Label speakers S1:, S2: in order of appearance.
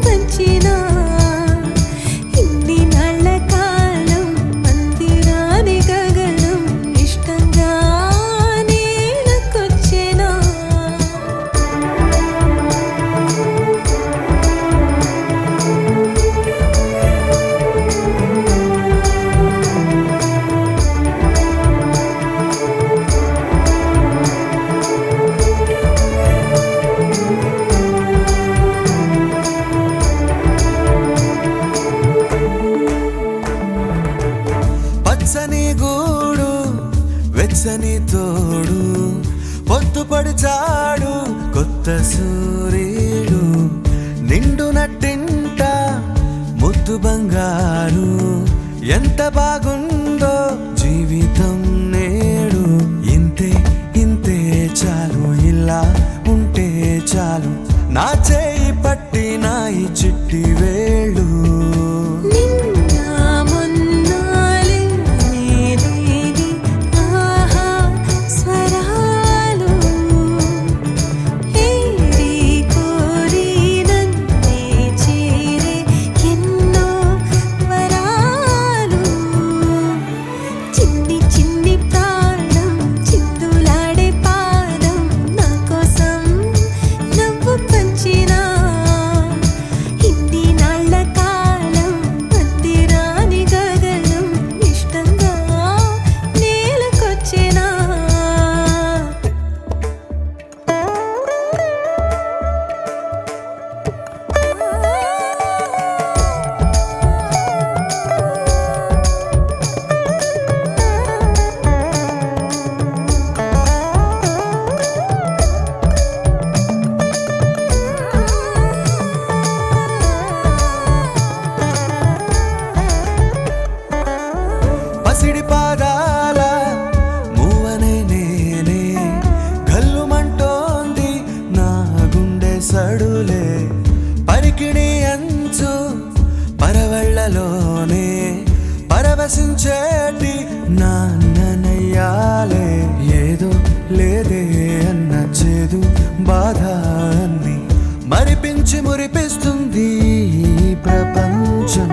S1: పంచినా ఇన్ని నాళ్ళ కాలం మందిరాని గగనం ఇష్టంగా నేలకొచ్చేనా
S2: పచ్చని గూడు వెచ్చని తోడు పొద్దుపడి చాడు కొత్త సూర్యుడు నిండు నట్టింట ముద్దు బంగారు ఎంత బాగుందో జీవితం నేడు ఇంతే ఇంతే చాలు ఇలా ఉంటే చాలు నా చేయి పట్టి నా ఈ చిట్టి వేళ్ళు పసిడి పాదాల మూవనే నేనే గల్లుమంటోంది నా గుండె సడులే పరికిణి అంచు పరవళ్ళలోనే పరవశించేటి నాన్ననయ్యాలే ఏదో లేదే అన్న చేదు బాధ అన్ని మరిపించి మురిపిస్తుంది ఈ ప్రపంచం